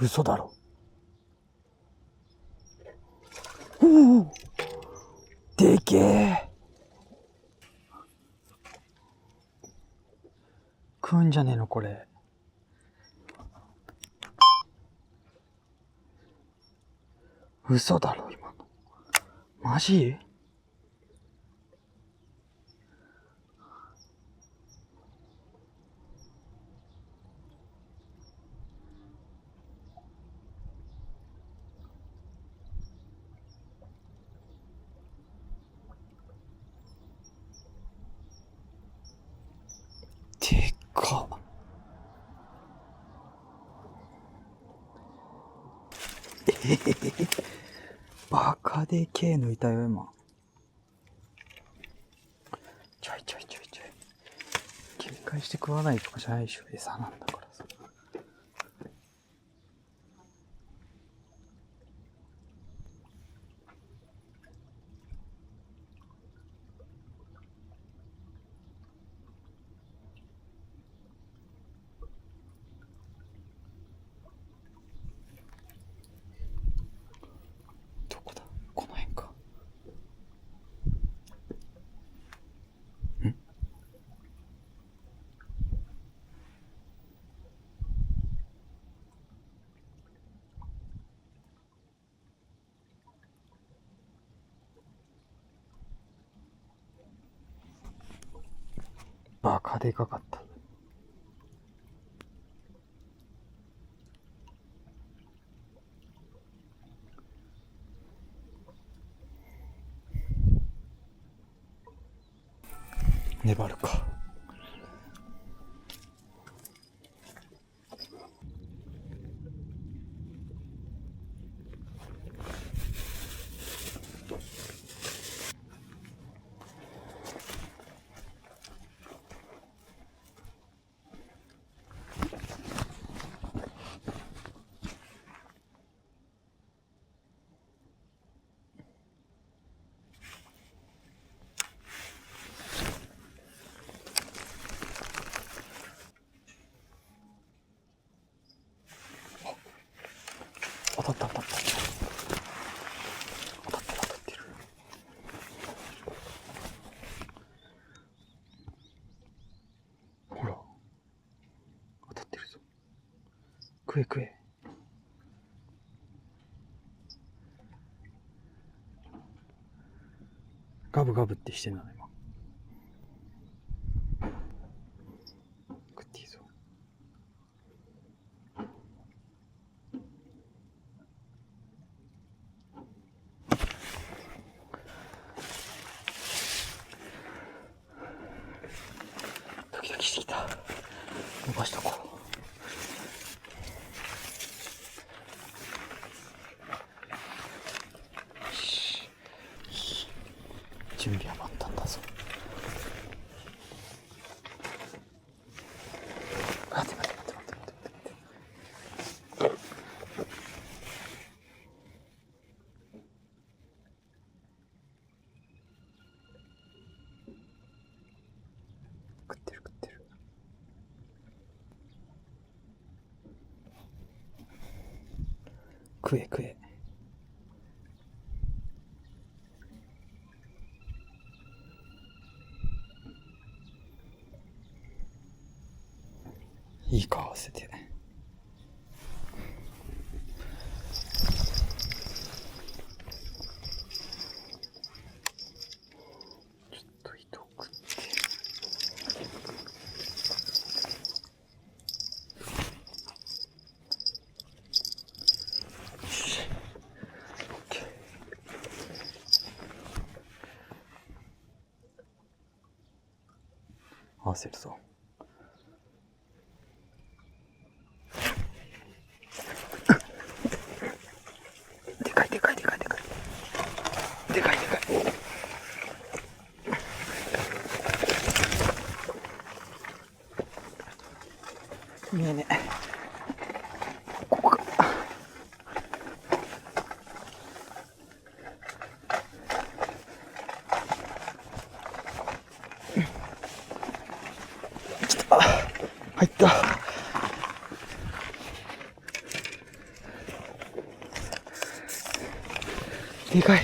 嘘だろ。おお、でけえ。食うんじゃねえのこれ。嘘だろ今の。マジ？でっか。バカでけえのいたよ今。ちょいちょいちょいちょい。警戒して食わないとかじゃないでしょ。餌なんだからさ。どこだ？この辺か。ん？バカでかかった。粘るか。当たった当たった。当たってる当たってる。ほら。当たってるぞ。食え食え。ガブガブってしてんだね今。食っていいぞ。ドキドキしてきた。伸ばしとこう。準備は万端だぞ。待て待て待て待て待て待て。食ってる食ってる。食え食え。いいか合わせて。ちょっと糸を食って。よし。オッケー。合わせるぞ。でかいでかいでかいでかい。でかいでかい。見えねえ。ここか。来た。入った。でかい。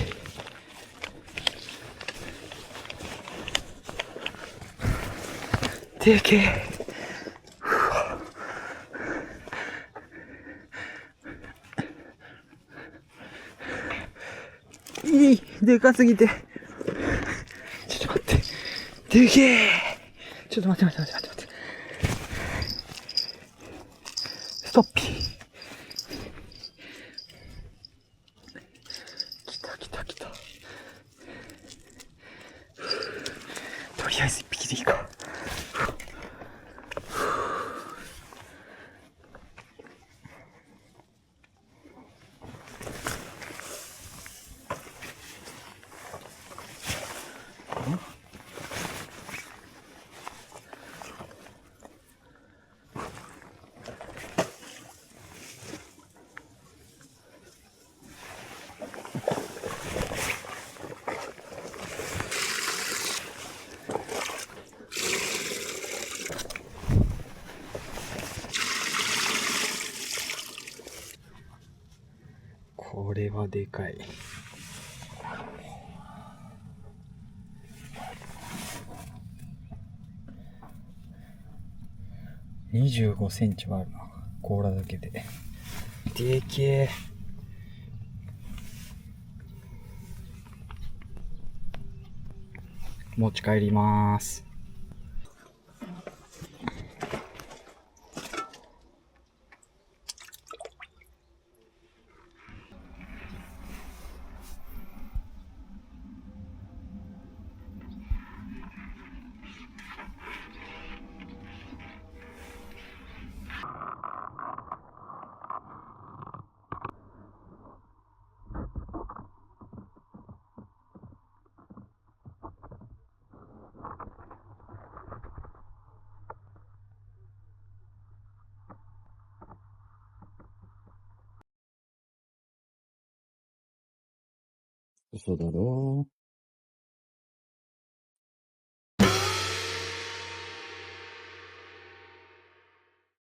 でけえ。でかすぎて。ちょっと待って。でけえ。ちょっと待って。ストッピー。来た。とりあえず一匹でいいか。これはでかい。25センチはあるな。甲羅だけで。でけえ。持ち帰ります。嘘だろ。